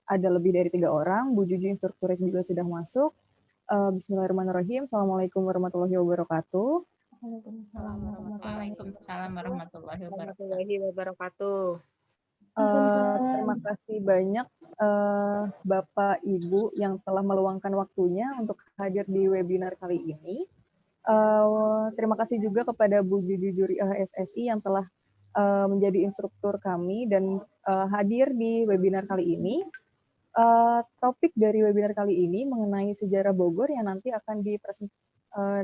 ada lebih dari 3 orang. Bu Juju instrukturnya juga sudah masuk. Bismillahirrahmanirrahim. Assalamualaikum warahmatullahi wabarakatuh. Waalaikumsalam warahmatullahi wabarakatuh. Terima kasih banyak Bapak Ibu yang telah meluangkan waktunya untuk hadir di webinar kali ini. Terima kasih juga kepada Bu Juju Juri SSI yang telah menjadi instruktur kami dan hadir di webinar kali ini. Topik dari webinar kali ini mengenai sejarah Bogor yang nanti akan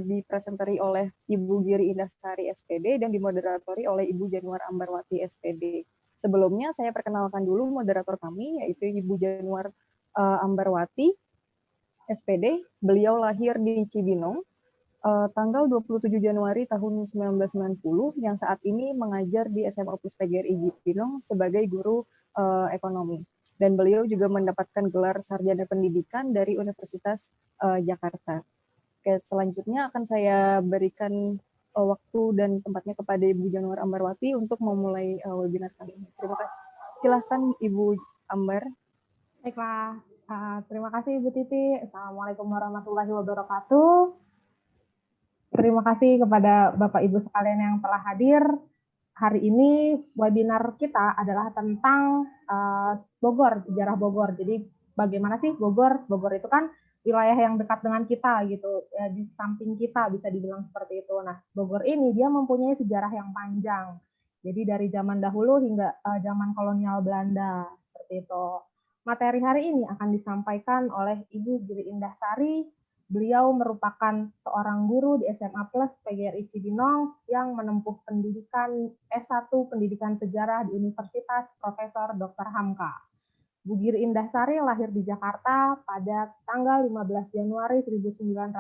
dipresentari oleh Ibu Giri Indasari SPD dan dimoderatori oleh Ibu Januar Ambarwati SPD. Sebelumnya saya perkenalkan dulu moderator kami, yaitu Ibu Januar Ambarwati SPD. Beliau lahir di Cibinong tanggal 27 Januari tahun 1990 yang saat ini mengajar di SMA Opus PGRI Cibinong sebagai guru ekonomi. Dan beliau juga mendapatkan gelar sarjana pendidikan dari Universitas Jakarta. Oke, selanjutnya akan saya berikan waktu dan tempatnya kepada Ibu Januar Ambarwati untuk memulai webinar kali ini. Terima kasih. Silahkan Ibu Ambar. Baiklah, terima kasih Ibu Titi. Assalamualaikum warahmatullahi wabarakatuh. Terima kasih kepada Bapak Ibu sekalian yang telah hadir. Hari ini webinar kita adalah tentang Bogor, sejarah Bogor. Jadi bagaimana sih Bogor? Bogor itu kan wilayah yang dekat dengan kita gitu, di samping kita bisa dibilang seperti itu. Nah, Bogor ini dia mempunyai sejarah yang panjang. Jadi dari zaman dahulu hingga zaman kolonial Belanda seperti itu. Materi hari ini akan disampaikan oleh Ibu Giri Indasari. Beliau merupakan seorang guru di SMA Plus PGRI Cibinong yang menempuh pendidikan S1 Pendidikan Sejarah di Universitas Profesor Dr. Hamka. Bu Giri Indasari lahir di Jakarta pada tanggal 15 Januari 1990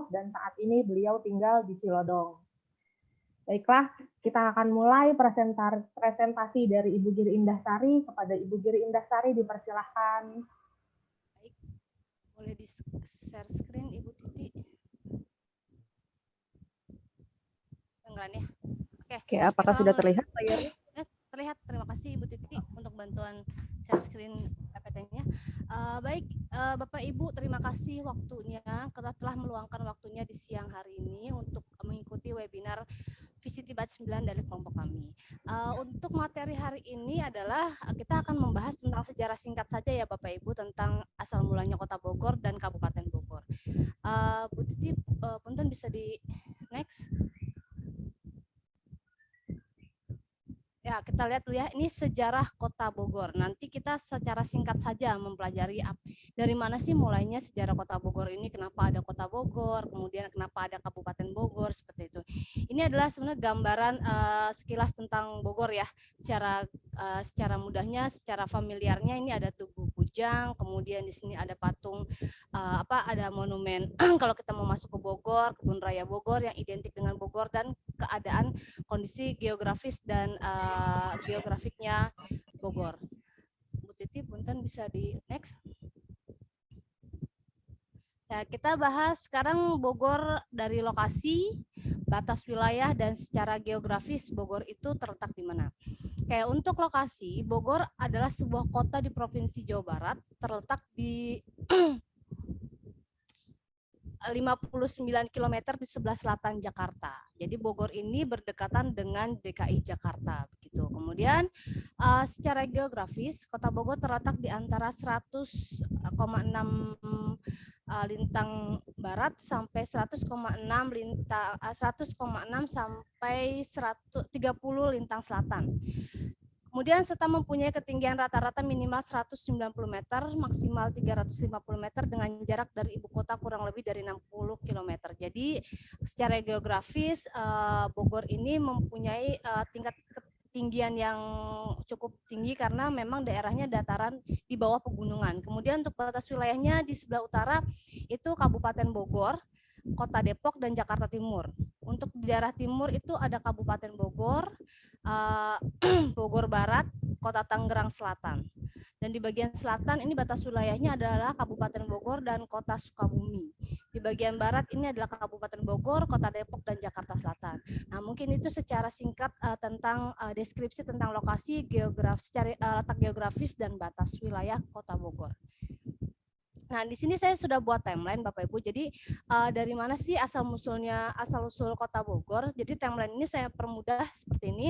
dan saat ini beliau tinggal di Cilodong. Baiklah, kita akan mulai presentasi dari Ibu Giri Indasari. Kepada Ibu Giri Indasari dipersilahkan. Baik, boleh di-share screen Ibu Titi. Dengaran ya? Oke, apakah sudah terlihat layarnya? Terlihat, terima kasih Ibu Titi untuk bantuan share screen PPT-nya. Baik, Bapak Ibu, terima kasih waktunya, telah meluangkan waktunya di siang hari ini untuk mengikuti webinar Visiti Batch 9 dari kelompok kami. Untuk materi hari ini adalah kita akan membahas tentang sejarah singkat saja ya Bapak Ibu tentang asal mulanya Kota Bogor dan Kabupaten Bogor. Bu Titi, punten bisa di next. Ya, kita lihat dulu ya, ini sejarah Kota Bogor. Nanti kita secara singkat saja mempelajari dari mana sih mulainya sejarah Kota Bogor ini, kenapa ada Kota Bogor, kemudian kenapa ada Kabupaten Bogor, seperti itu. Ini adalah sebenarnya gambaran sekilas tentang Bogor ya, secara mudahnya, secara familiarnya ini ada Tugu Kujang, kemudian di sini ada patung ada monumen kalau kita mau masuk ke Bogor, Kebun Raya Bogor yang identik dengan Bogor dan keadaan kondisi geografis dan geografiknya Bogor. Bu Titi, punten bisa di next. Ya, kita bahas sekarang Bogor dari lokasi, batas wilayah, dan secara geografis Bogor itu terletak di mana. Kayak untuk lokasi, Bogor adalah sebuah kota di Provinsi Jawa Barat, terletak di 59 km di sebelah selatan Jakarta. Jadi Bogor ini berdekatan dengan DKI Jakarta begitu. Kemudian secara geografis Kota Bogor terletak di antara 100,6 lintang barat sampai 100,6 sampai 130 lintang selatan. Kemudian serta mempunyai ketinggian rata-rata minimal 190 meter, maksimal 350 meter dengan jarak dari ibu kota kurang lebih dari 60 km. Jadi secara geografis Bogor ini mempunyai tingkat ketinggian yang cukup tinggi karena memang daerahnya dataran di bawah pegunungan. Kemudian untuk batas wilayahnya di sebelah utara itu Kabupaten Bogor, Kota Depok, dan Jakarta Timur. Untuk di daerah timur itu ada Kabupaten Bogor, Bogor Barat, Kota Tangerang Selatan. Dan di bagian selatan ini batas wilayahnya adalah Kabupaten Bogor dan Kota Sukabumi. Di bagian barat ini adalah Kabupaten Bogor, Kota Depok, dan Jakarta Selatan. Nah, mungkin itu secara singkat tentang deskripsi tentang lokasi, geografis, letak geografis dan batas wilayah Kota Bogor. Nah, di sini saya sudah buat timeline Bapak Ibu. Jadi dari mana sih asal usul Kota Bogor? Jadi timeline ini saya permudah seperti ini.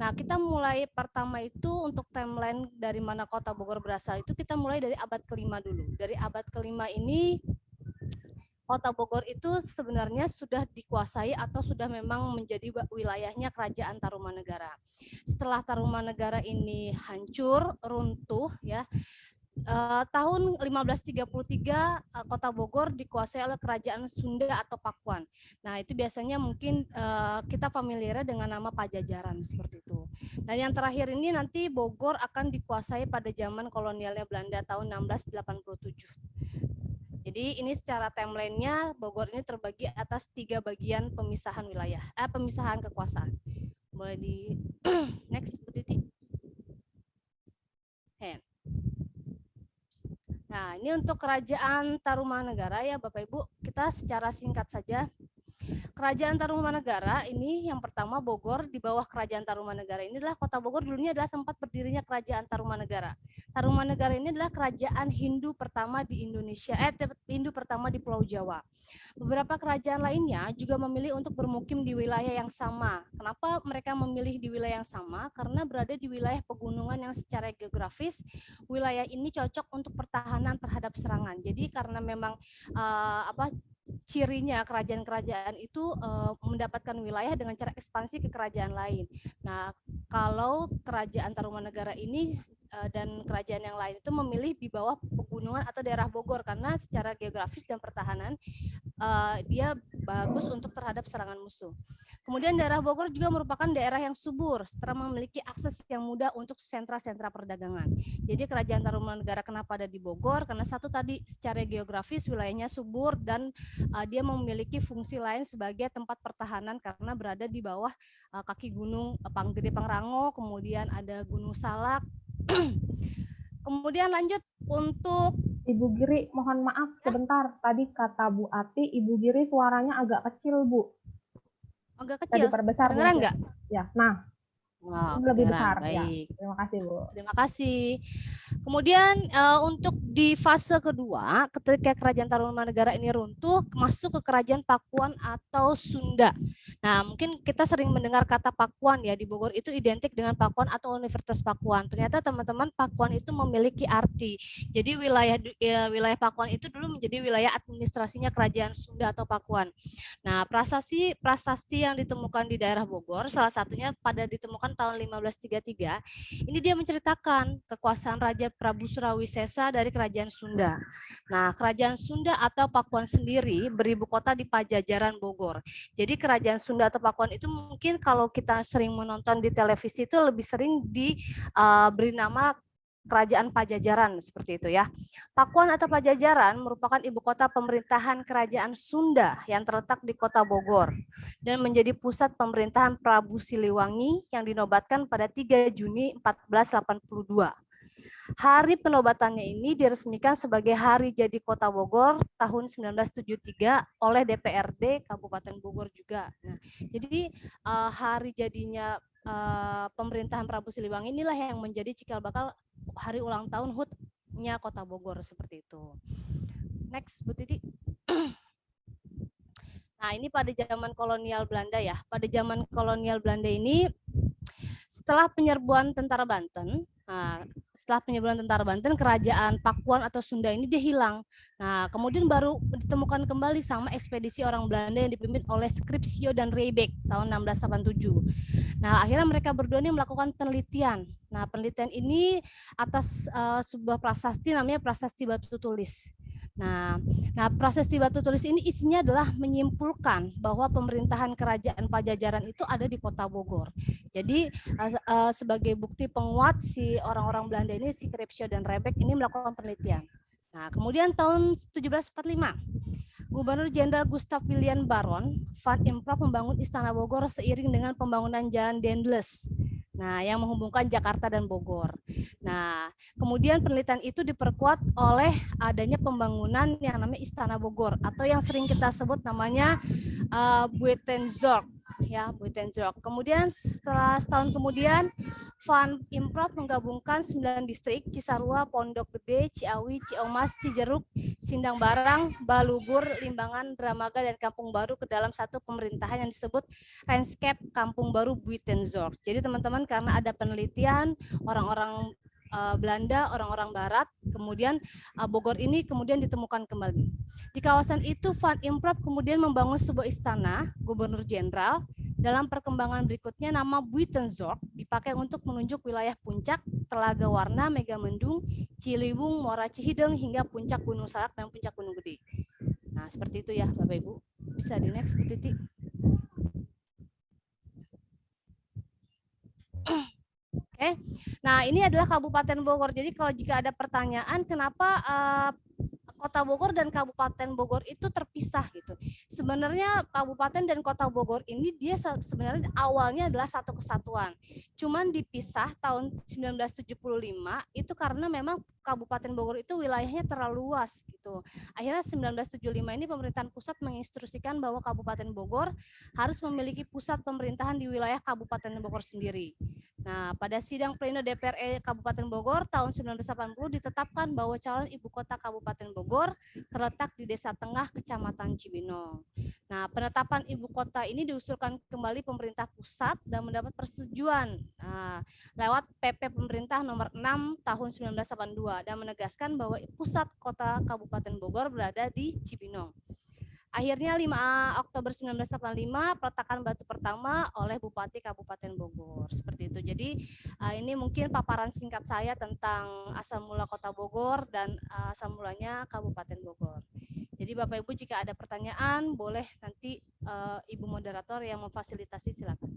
Nah, kita mulai pertama itu untuk timeline dari mana Kota Bogor berasal itu kita mulai dari abad ke-5 dulu. Dari abad ke-5 ini Kota Bogor itu sebenarnya sudah dikuasai atau sudah memang menjadi wilayahnya Kerajaan Tarumanegara. Setelah Tarumanegara ini hancur, runtuh ya. Tahun 1533 Kota Bogor dikuasai oleh Kerajaan Sunda atau Pakuan. Nah, itu biasanya mungkin kita familiar dengan nama Pajajaran seperti itu. Nah, yang terakhir ini nanti Bogor akan dikuasai pada zaman kolonialnya Belanda tahun 1687. Jadi ini secara timeline-nya Bogor ini terbagi atas 3 bagian pemisahan wilayah, pemisahan kekuasaan. Boleh di next Bu Titi. Nah, ini untuk Kerajaan Tarumanegara ya Bapak Ibu, kita secara singkat saja. Kerajaan Tarumanegara ini yang pertama Bogor, di bawah Kerajaan Tarumanegara ini adalah Kota Bogor dulunya adalah tempat berdirinya Kerajaan Tarumanegara. Tarumanegara ini adalah kerajaan Hindu pertama di Indonesia, Hindu pertama di Pulau Jawa. Beberapa kerajaan lainnya juga memilih untuk bermukim di wilayah yang sama. Kenapa mereka memilih di wilayah yang sama? Karena berada di wilayah pegunungan yang secara geografis wilayah ini cocok untuk pertahanan terhadap serangan. Jadi karena memang cirinya kerajaan-kerajaan itu mendapatkan wilayah dengan cara ekspansi ke kerajaan lain. Nah, kalau Kerajaan Tarumanegara ini dan kerajaan yang lain itu memilih di bawah pegunungan atau daerah Bogor karena secara geografis dan pertahanan dia bagus untuk terhadap serangan musuh. Kemudian daerah Bogor juga merupakan daerah yang subur serta memiliki akses yang mudah untuk sentra-sentra perdagangan. Jadi Kerajaan Tarumanegara kenapa ada di Bogor? Karena satu tadi secara geografis wilayahnya subur dan dia memiliki fungsi lain sebagai tempat pertahanan karena berada di bawah kaki gunung Gede Pangrango, kemudian ada Gunung Salak. Kemudian lanjut untuk Ibu Giri, mohon maaf sebentar. Tadi kata Bu Ati, Ibu Giri suaranya agak kecil, Bu. Agak kecil. Diperbesar. Kedengeran nggak? Ya, nah. Wow, lebih besar. Baik. Ya. Terima kasih, Bu. Terima kasih. Kemudian untuk di fase kedua, ketika Kerajaan Tarumanegara ini runtuh, masuk ke Kerajaan Pakuan atau Sunda. Nah, mungkin kita sering mendengar kata Pakuan ya, di Bogor itu identik dengan Pakuan atau Universitas Pakuan. Ternyata teman-teman Pakuan itu memiliki arti. Jadi wilayah Pakuan itu dulu menjadi wilayah administrasinya Kerajaan Sunda atau Pakuan. Nah, prasasti yang ditemukan di daerah Bogor, salah satunya pada ditemukan tahun 1533, ini dia menceritakan kekuasaan Raja Prabu Surawisesa dari Kerajaan Sunda. Nah, Kerajaan Sunda atau Pakuan sendiri beribu kota di Pajajaran Bogor. Jadi Kerajaan Sunda atau Pakuan itu mungkin kalau kita sering menonton di televisi itu lebih sering diberi nama Kerajaan Pajajaran seperti itu ya. Pakuan atau Pajajaran merupakan ibu kota pemerintahan Kerajaan Sunda yang terletak di Kota Bogor dan menjadi pusat pemerintahan Prabu Siliwangi yang dinobatkan pada 3 Juni 1482. Hari penobatannya ini diresmikan sebagai Hari Jadi Kota Bogor tahun 1973 oleh DPRD Kabupaten Bogor juga. Nah, jadi hari jadinya pemerintahan Prabu Siliwangi inilah yang menjadi cikal bakal hari ulang tahun HUT-nya Kota Bogor seperti itu. Next, Bu Titi. Nah, ini pada zaman kolonial Belanda ya. Pada zaman kolonial Belanda ini setelah penyerbuan tentara Banten, Kerajaan Pakuan atau Sunda ini dia hilang. Nah, kemudian baru ditemukan kembali sama ekspedisi orang Belanda yang dipimpin oleh Scripsio dan Riebeeck tahun 1687. Nah, akhirnya mereka berdua ini melakukan penelitian. Nah, penelitian ini atas sebuah prasasti namanya Prasasti Batu Tulis. Nah, Prasasti Batu Tulis ini isinya adalah menyimpulkan bahwa pemerintahan Kerajaan Pajajaran itu ada di Kota Bogor. Jadi sebagai bukti penguat si orang-orang Belanda ini, si Scripsio dan Riebeeck ini melakukan penelitian. Nah, kemudian tahun 1745, Gubernur Jenderal Gustav William Baron van Imhoff membangun Istana Bogor seiring dengan pembangunan Jalan Dendels. Nah, yang menghubungkan Jakarta dan Bogor. Nah, kemudian penelitian itu diperkuat oleh adanya pembangunan yang namanya Istana Bogor atau yang sering kita sebut namanya Buitenzorg, ya, Buitenzorg. Kemudian setelah setahun kemudian Van Improv menggabungkan 9 distrik: Cisarua, Pondok Gede, Ciawi, Ciomas, Cijeruk, Sindang Barang, Balubur, Limbangan, Dramaga, dan Kampung Baru ke dalam satu pemerintahan yang disebut Landscape Kampung Baru Buitenzorg. Jadi teman-teman, karena ada penelitian orang-orang Belanda, orang-orang Barat, kemudian Bogor ini kemudian ditemukan kembali. Di kawasan itu Van Improv kemudian membangun sebuah istana Gubernur Jenderal. Dalam perkembangan berikutnya nama Buitenzorg dipakai untuk menunjuk wilayah puncak, Telaga Warna, Megamendung, Ciliwung, Muara Cihideng, hingga puncak Gunung Salak dan puncak Gunung Gede. Nah, seperti itu ya Bapak Ibu. Bisa di next, Bu Titi. Oke. Nah, ini adalah Kabupaten Bogor. Jadi kalau jika ada pertanyaan kenapa Kota Bogor dan Kabupaten Bogor itu terpisah gitu. Sebenarnya Kabupaten dan Kota Bogor ini dia sebenarnya awalnya adalah satu kesatuan. Cuman dipisah tahun 1975 itu karena memang Kabupaten Bogor itu wilayahnya terlalu luas gitu. Akhirnya 1975 ini pemerintahan pusat menginstruksikan bahwa Kabupaten Bogor harus memiliki pusat pemerintahan di wilayah Kabupaten Bogor sendiri. Nah, pada sidang pleno DPR Kabupaten Bogor tahun 1980 ditetapkan bahwa calon ibu kota Kabupaten Bogor terletak di Desa Tengah, Kecamatan Cibinong. Nah, penetapan ibu kota ini diusulkan kembali pemerintah pusat dan mendapat persetujuan lewat PP Pemerintah nomor 6 tahun 1982 dan menegaskan bahwa pusat kota Kabupaten Bogor berada di Cibinong. Akhirnya 5 Oktober 1985 peletakan batu pertama oleh Bupati Kabupaten Bogor. Seperti itu. Jadi ini mungkin paparan singkat saya tentang asal mula Kota Bogor dan asal mulanya Kabupaten Bogor. Jadi Bapak Ibu jika ada pertanyaan boleh nanti Ibu moderator yang memfasilitasi silakan.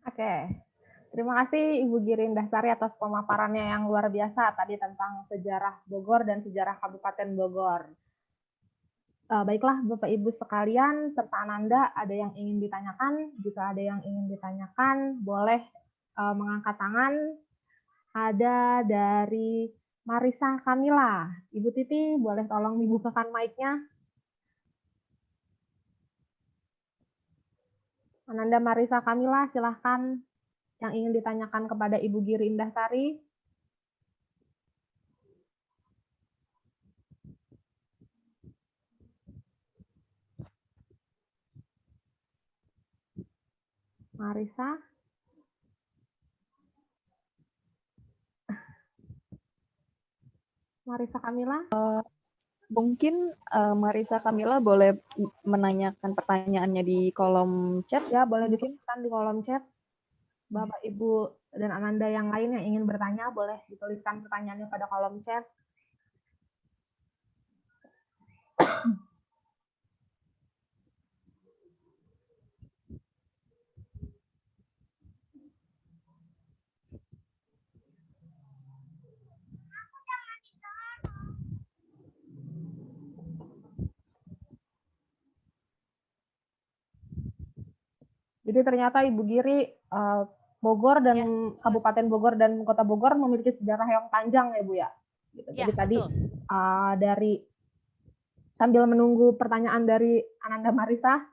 Oke. Terima kasih Ibu Giri Indahsari atas pemaparannya yang luar biasa tadi tentang sejarah Bogor dan sejarah Kabupaten Bogor. Baiklah Bapak Ibu sekalian serta Ananda, ada yang ingin ditanyakan? Jika ada yang ingin ditanyakan, boleh mengangkat tangan. Ada dari Marisa Kamila. Ibu Titi, boleh tolong dibukakan mic-nya? Ananda Marisa Kamila, silahkan yang ingin ditanyakan kepada Ibu Giri Indahsari. Marisa. Marisa Kamila. Mungkin Marisa Kamila boleh menanyakan pertanyaannya di kolom chat. Ya, boleh dituliskan di kolom chat. Bapak, Ibu, dan Ananda yang lain yang ingin bertanya, boleh dituliskan pertanyaannya pada kolom chat. Jadi ternyata Ibu Giri, Bogor dan ya, Kabupaten Bogor dan Kota Bogor memiliki sejarah yang panjang ya Bu ya. Gitu. Ya, jadi tadi dari sambil menunggu pertanyaan dari Ananda Marisa,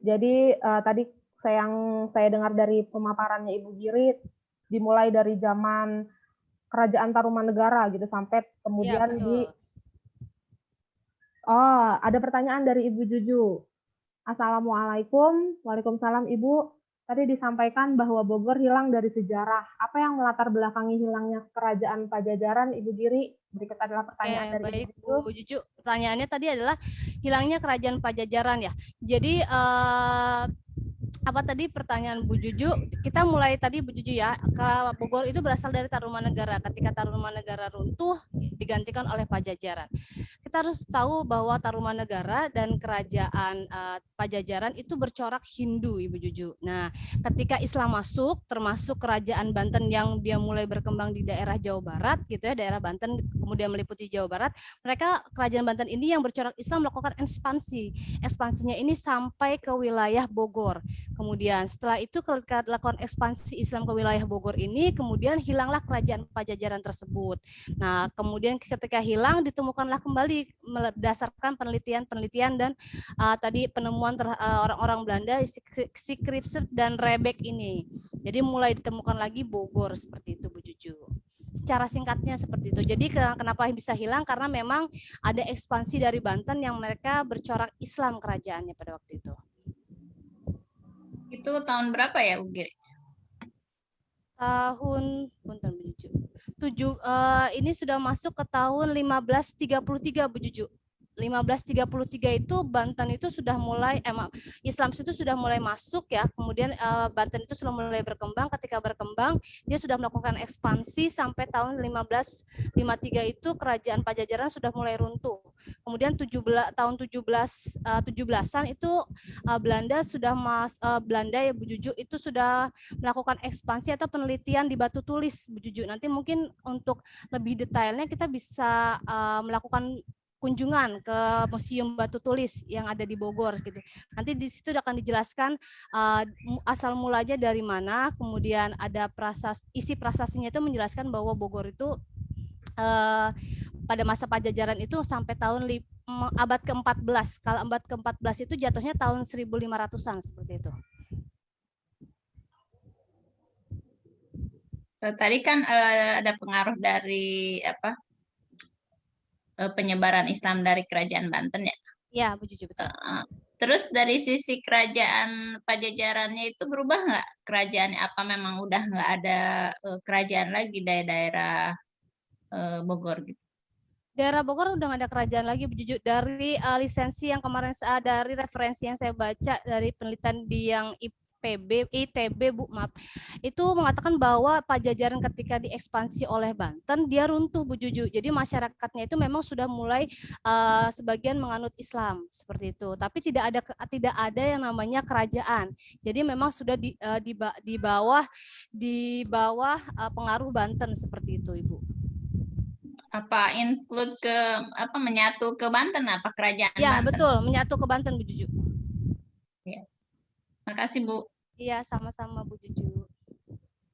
jadi tadi saya dengar dari pemaparannya Ibu Giri dimulai dari zaman Kerajaan Tarumanegara gitu sampai kemudian ya, ada pertanyaan dari Ibu Juju. Assalamualaikum. Waalaikumsalam Ibu. Tadi disampaikan bahwa Bogor hilang dari sejarah. Apa yang melatar belakangi hilangnya Kerajaan Pajajaran, Ibu Giri? Berikut adalah pertanyaan dari baik, Ibu Bu Juju. Pertanyaannya tadi adalah hilangnya Kerajaan Pajajaran ya. Jadi apa tadi pertanyaan Bu Juju? Kita mulai tadi Bu Juju ya. Bogor itu berasal dari Tarumanegara. Ketika Tarumanegara runtuh digantikan oleh Pajajaran. Kita kita harus tahu bahwa Tarumanegara dan kerajaan Pajajaran itu bercorak Hindu, Ibu Juju. Nah, ketika Islam masuk, termasuk kerajaan Banten yang dia mulai berkembang di daerah Jawa Barat, gitu ya, daerah Banten kemudian meliputi Jawa Barat, mereka kerajaan Banten ini yang bercorak Islam melakukan ekspansi. Ekspansinya ini sampai ke wilayah Bogor. Kemudian setelah itu ketika dilakukan ekspansi Islam ke wilayah Bogor ini, kemudian hilanglah kerajaan Pajajaran tersebut. Nah, kemudian ketika hilang ditemukanlah kembali berdasarkan penelitian dan tadi penemuan orang-orang Belanda si Kripser dan Rebek ini. Jadi mulai ditemukan lagi Bogor seperti itu Bu Juju. Secara singkatnya seperti itu. Jadi kenapa bisa hilang? Karena memang ada ekspansi dari Banten yang mereka bercorak Islam kerajaannya pada waktu itu. Itu tahun berapa ya, Bu Giri? Tahun bentar Bu Juju. Ini sudah masuk ke tahun 1533 Bu Juju. 1533 itu Banten itu sudah mulai Islam itu sudah mulai masuk ya. Kemudian Banten itu sudah mulai berkembang. Ketika berkembang dia sudah melakukan ekspansi sampai tahun 1553 itu kerajaan Pajajaran sudah mulai runtuh. Kemudian tahun 17-an itu Belanda sudah Belanda ya Bu Juju itu sudah melakukan ekspansi atau penelitian di batu tulis Bu Juju. Nanti mungkin untuk lebih detailnya kita bisa melakukan kunjungan ke Museum Batu Tulis yang ada di Bogor gitu. Nanti di situ akan dijelaskan asal mulanya dari mana, kemudian ada isi prasasanya itu menjelaskan bahwa Bogor itu pada masa Pajajaran itu sampai tahun abad ke-14. Kalau abad ke-14 itu jatuhnya tahun 1500-an seperti itu. Tadi kan ada pengaruh dari penyebaran Islam dari kerajaan Banten ya? Ya, Bu Juju, betul. Terus dari sisi kerajaan Pajajarannya itu berubah nggak kerajaannya? Apa memang udah nggak ada kerajaan lagi dari daerah Bogor gitu? Daerah Bogor udah nggak ada kerajaan lagi Bu Juju. Dari lisensi yang kemarin dari referensi yang saya baca dari penelitian di yang ITB Bu, maaf, itu mengatakan bahwa Pajajaran ketika diekspansi oleh Banten dia runtuh Bu Juju. Jadi masyarakatnya itu memang sudah mulai sebagian menganut Islam seperti itu. Tapi tidak ada yang namanya kerajaan. Jadi memang sudah di bawah pengaruh Banten seperti itu Ibu. Apa include menyatu ke Banten apa kerajaan ya, Banten? Betul, menyatu ke Banten Bu Juju. Ya. Makasih Bu. Iya, sama-sama Bu Juju.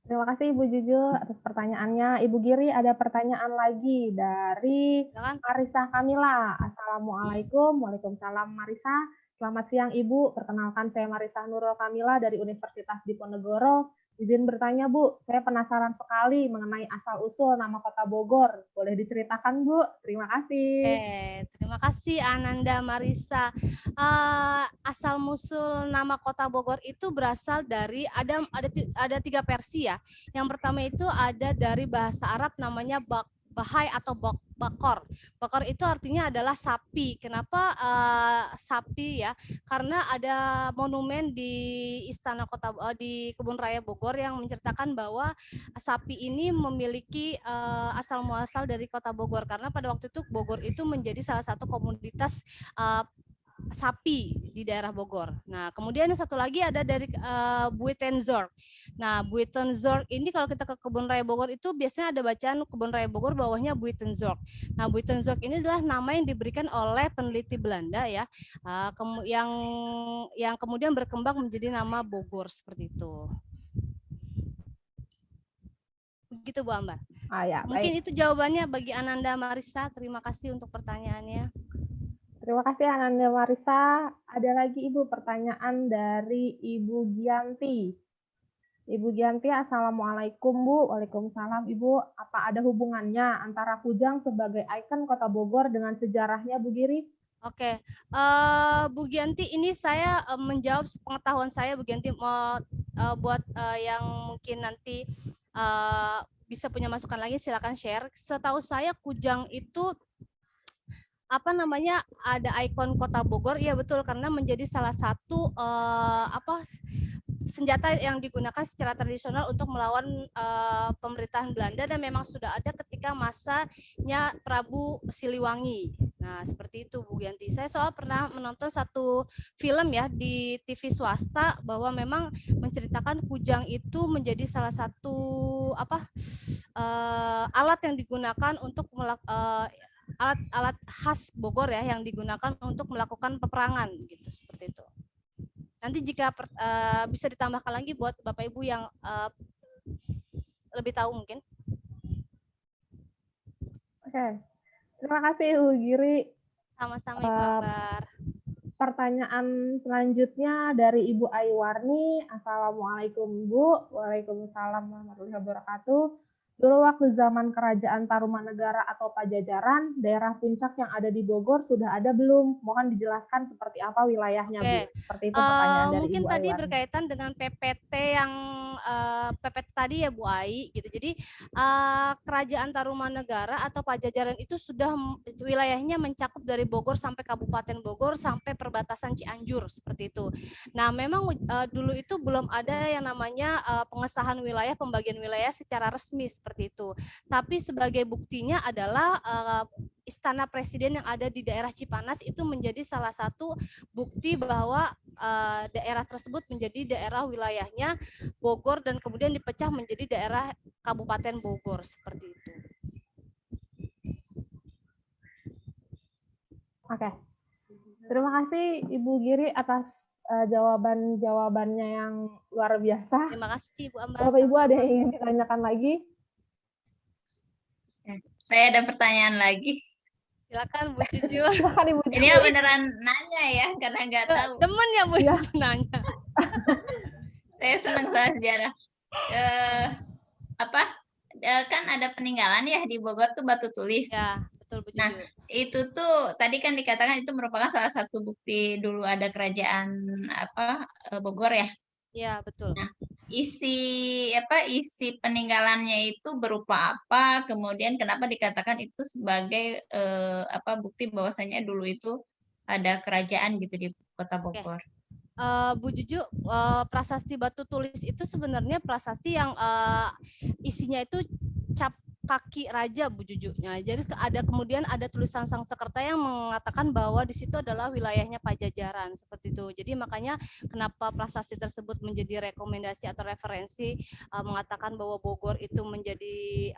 Terima kasih Ibu Juju atas pertanyaannya. Ibu Giri ada pertanyaan lagi dari Marisa Kamila. Assalamualaikum. Waalaikumsalam Marisa. Selamat siang Ibu. Perkenalkan saya Marisa Nurul Kamila dari Universitas Diponegoro. Izin bertanya Bu, saya penasaran sekali mengenai asal-usul nama kota Bogor. Boleh diceritakan Bu? Terima kasih. Terima kasih Ananda Marisa. Asal-musul nama kota Bogor itu berasal dari ada 3 versi ya. Yang pertama itu ada dari bahasa Arab namanya Bahai atau Bakor. Bakor itu artinya adalah sapi. Kenapa sapi ya? Karena ada monumen di Istana Kota di Kebun Raya Bogor yang menceritakan bahwa sapi ini memiliki asal muasal dari Kota Bogor karena pada waktu itu Bogor itu menjadi salah satu komoditas sapi di daerah Bogor. Nah, kemudian yang satu lagi ada dari Buitenzorg. Nah, Buitenzorg ini kalau kita ke Kebun Raya Bogor itu biasanya ada bacaan Kebun Raya Bogor bawahnya Buitenzorg. Nah, Buitenzorg ini adalah nama yang diberikan oleh peneliti Belanda ya, yang kemudian berkembang menjadi nama Bogor seperti itu. Begitu Bu Ambar. Ya, mungkin itu jawabannya bagi Ananda Marisa. Terima kasih untuk pertanyaannya. Terima kasih Ananda Marisa. Ada lagi Ibu pertanyaan dari Ibu Gianti. Ibu Gianti, Assalamualaikum Bu. Waalaikumsalam Ibu. Apa ada hubungannya antara Kujang sebagai ikon Kota Bogor dengan sejarahnya Bu Giri? Oke, Bu Gianti, ini saya menjawab pengetahuan saya Bu Gianti. Buat yang mungkin nanti bisa punya masukan lagi silakan share. Setahu saya Kujang itu ada ikon Kota Bogor, iya betul, karena menjadi salah satu senjata yang digunakan secara tradisional untuk melawan pemerintahan Belanda, dan memang sudah ada ketika masanya Prabu Siliwangi. Nah, seperti itu Bu Gianti. Saya soal pernah menonton satu film ya di TV swasta bahwa memang menceritakan kujang itu menjadi salah satu alat yang digunakan untuk alat khas Bogor ya, yang digunakan untuk melakukan peperangan gitu, seperti itu. Nanti jika bisa ditambahkan lagi buat Bapak Ibu yang lebih tahu mungkin. Oke. Terima kasih Bu Giri. Sama-sama Ibu Ambar. Pertanyaan selanjutnya dari Ibu Aiwarni. Assalamualaikum Bu. Waalaikumsalam warahmatullahi wabarakatuh. Dulu waktu zaman Kerajaan Tarumanegara atau Pajajaran, daerah puncak yang ada di Bogor sudah ada belum? Mohon dijelaskan seperti apa wilayahnya, Bu. Seperti itu pertanyaan dari mungkin Ibu tadi Aiwarni. berkaitan dengan PPT yang PPT tadi ya Bu Ai gitu. Jadi Kerajaan Tarumanegara atau Pajajaran itu sudah wilayahnya mencakup dari Bogor sampai Kabupaten Bogor sampai perbatasan Cianjur, seperti itu. Nah, memang dulu itu belum ada yang namanya pengesahan wilayah, pembagian wilayah secara resmi seperti itu. Tapi sebagai buktinya adalah Istana Presiden yang ada di daerah Cipanas itu menjadi salah satu bukti bahwa daerah tersebut menjadi daerah wilayahnya Bogor dan kemudian dipecah menjadi daerah Kabupaten Bogor, seperti itu. Oke. Terima kasih Ibu Giri atas jawaban-jawabannya yang luar biasa. Terima kasih Bu Ambar. Bapak Ibu ada yang ingin ditanyakan lagi? Saya ada pertanyaan lagi. Silakan Bu Cucu. Silakan Ibu Cucu. Ini beneran nanya ya, karena nggak tahu. Demen ya Bu Cucu nanya. Saya senang soal sejarah. Kan ada peninggalan ya di Bogor tuh batu tulis. Ya, betul Bu Cucu. Nah, itu tuh tadi kan dikatakan itu merupakan salah satu bukti dulu ada kerajaan Bogor ya. Iya, betul. Nah, isi peninggalannya itu berupa apa? Kemudian kenapa dikatakan itu sebagai bukti bahwasanya dulu itu ada kerajaan gitu di Kota Bogor. Bu Juju, prasasti batu tulis itu sebenarnya prasasti yang isinya itu cap kaki raja Bu Juju. Nah, jadi kemudian ada tulisan Sangsekerta yang mengatakan bahwa di situ adalah wilayahnya Pajajaran, seperti itu. Jadi makanya kenapa prasasti tersebut menjadi rekomendasi atau referensi mengatakan bahwa Bogor itu menjadi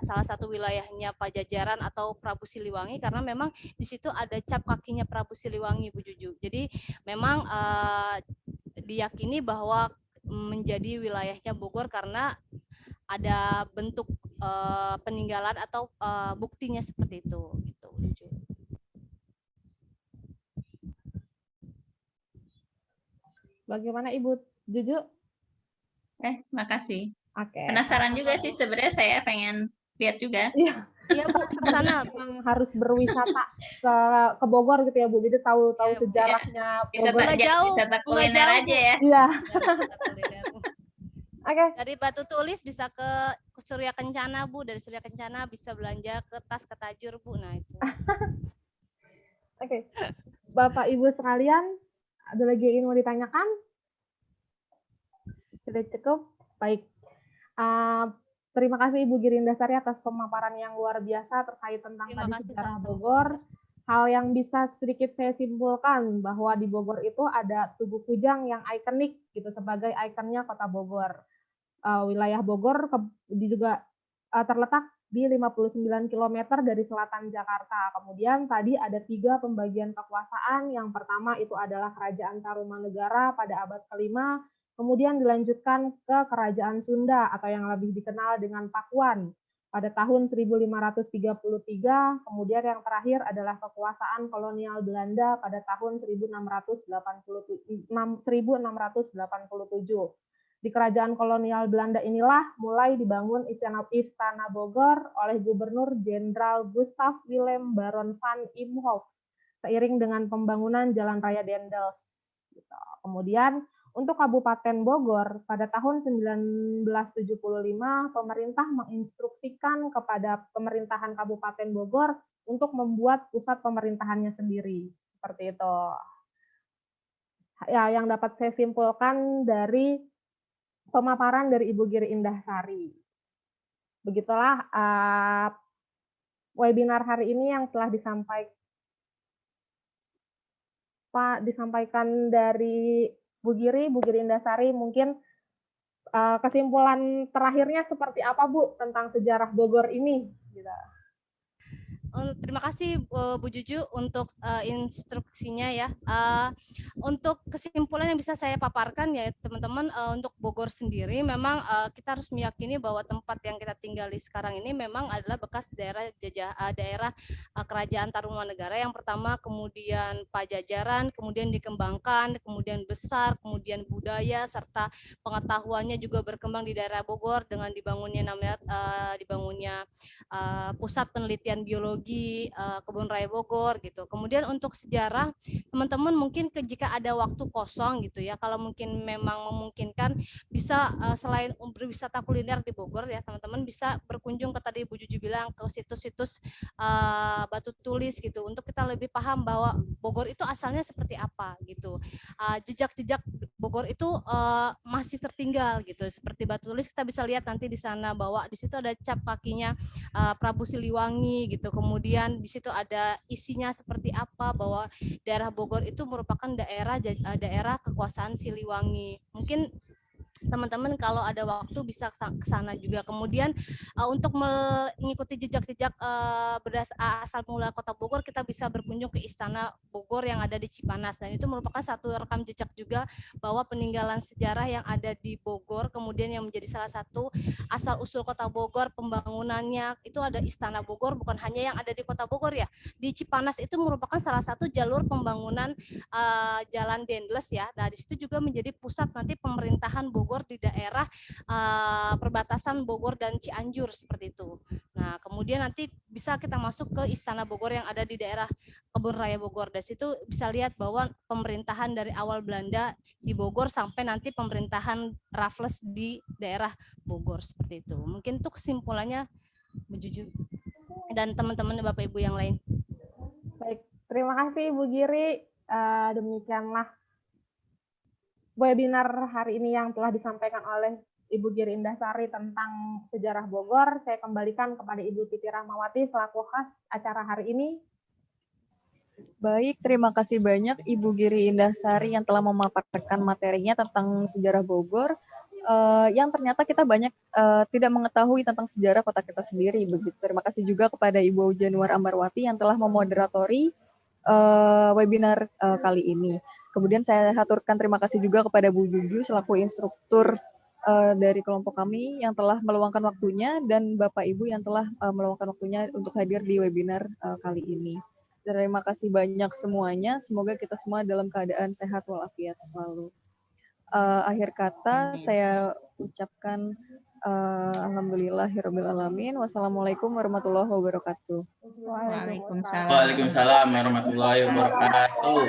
salah satu wilayahnya Pajajaran atau Prabu Siliwangi, karena memang di situ ada cap kakinya Prabu Siliwangi Bu Juju. Jadi memang diyakini bahwa menjadi wilayahnya Bogor karena ada bentuk peninggalan atau buktinya seperti itu gitu. Bagaimana Ibu Juju? Makasih. Oke. Penasaran juga sih sebenarnya, saya pengen lihat juga. Iya. Iya Bu, ke sana memang harus berwisata ke Bogor gitu ya Bu. Jadi tahu sejarahnya Bogor. Wisata kuliner aja ya. Iya. Oke. Dari Batu Tulis bisa ke Surya Kencana Bu, dari Surya Kencana bisa belanja ke Tas Ketajur Bu. Nah itu. Oke. Bapak Ibu sekalian, ada lagi yang ingin mau ditanyakan? Sudah cukup? Baik. Terima kasih Ibu Girindasari atas pemaparan yang luar biasa terkait tentang sejarah Bogor. Hal yang bisa sedikit saya simpulkan bahwa di Bogor itu ada Tugu Kujang yang ikonik gitu sebagai ikonnya Kota Bogor. Wilayah Bogor juga terletak di 59 km dari selatan Jakarta. Kemudian tadi ada 3 pembagian kekuasaan. Yang pertama itu adalah Kerajaan Tarumanegara pada abad ke-5. Kemudian dilanjutkan ke Kerajaan Sunda atau yang lebih dikenal dengan Pakuan pada tahun 1533, kemudian yang terakhir adalah kekuasaan kolonial Belanda pada tahun 1687. Di kerajaan kolonial Belanda inilah mulai dibangun Istana Bogor oleh Gubernur Jenderal Gustav Willem Baron van Imhoff seiring dengan pembangunan Jalan Raya Dendels. Kemudian untuk Kabupaten Bogor, pada tahun 1975, pemerintah menginstruksikan kepada pemerintahan Kabupaten Bogor untuk membuat pusat pemerintahannya sendiri. Seperti itu. ya yang dapat saya simpulkan dari pemaparan dari Ibu Giri Indahsari. Begitulah webinar hari ini yang telah disampaikan dari Bu Giri Indahsari. Mungkin kesimpulan terakhirnya seperti apa, Bu, tentang sejarah Bogor ini? Gitu. Terima kasih Bu Juju untuk instruksinya ya. Untuk kesimpulan yang bisa saya paparkan ya teman-teman, untuk Bogor sendiri memang kita harus meyakini bahwa tempat yang kita tinggali sekarang ini memang adalah bekas daerah kerajaan Tarumanegara yang pertama, kemudian Pajajaran, kemudian dikembangkan, kemudian besar, kemudian budaya serta pengetahuannya juga berkembang di daerah Bogor dengan dibangunnya pusat penelitian biologi Kebun Raya Bogor gitu. Kemudian untuk sejarah, teman-teman mungkin jika ada waktu kosong gitu ya, kalau mungkin memang memungkinkan bisa selain berwisata kuliner di Bogor ya, teman-teman bisa berkunjung ke tadi Bu Juju bilang ke situs-situs batu tulis gitu, untuk kita lebih paham bahwa Bogor itu asalnya seperti apa gitu. Jejak-jejak Bogor itu masih tertinggal gitu, seperti batu tulis kita bisa lihat nanti di sana bahwa di situ ada cap kakinya Prabu Siliwangi gitu. Kemudian di situ ada isinya seperti apa, bahwa daerah Bogor itu merupakan daerah kekuasaan Siliwangi. Mungkin teman-teman kalau ada waktu bisa ke sana juga. Kemudian untuk mengikuti jejak-jejak asal mula Kota Bogor, kita bisa berkunjung ke Istana Bogor yang ada di Cipanas, dan itu merupakan satu rekam jejak juga bahwa peninggalan sejarah yang ada di Bogor, kemudian yang menjadi salah satu asal usul Kota Bogor, pembangunannya itu ada Istana Bogor, bukan hanya yang ada di Kota Bogor ya. Di Cipanas itu merupakan salah satu jalur pembangunan Jalan Dendles ya. Nah, di situ juga menjadi pusat nanti pemerintahan Bogor di daerah perbatasan Bogor dan Cianjur seperti itu. Nah, kemudian nanti bisa kita masuk ke Istana Bogor yang ada di daerah Kebun Raya Bogor. Dari situ bisa lihat bahwa pemerintahan dari awal Belanda di Bogor sampai nanti pemerintahan Raffles di daerah Bogor seperti itu. Mungkin itu kesimpulannya Bu Juju dan teman-teman Bapak Ibu yang lain. Baik, terima kasih Bu Giri. Demikianlah webinar hari ini yang telah disampaikan oleh Ibu Giri Indahsari tentang sejarah Bogor. Saya kembalikan kepada Ibu Titi Rahmawati selaku host acara hari ini. Baik, terima kasih banyak Ibu Giri Indahsari yang telah memaparkan materinya tentang sejarah Bogor. Yang ternyata kita banyak tidak mengetahui tentang sejarah kota kita sendiri. Begitu. Terima kasih juga kepada Ibu Januar Ambarwati yang telah memoderatori webinar kali ini. Kemudian saya haturkan terima kasih juga kepada Bu Juju selaku instruktur dari kelompok kami yang telah meluangkan waktunya, dan Bapak Ibu yang telah meluangkan waktunya untuk hadir di webinar kali ini. Terima kasih banyak semuanya. Semoga kita semua dalam keadaan sehat walafiat selalu. Akhir kata saya ucapkan alhamdulillahirabbil alamin. Wassalamualaikum warahmatullahi wabarakatuh. Waalaikumsalam. Waalaikumsalam warahmatullahi wabarakatuh.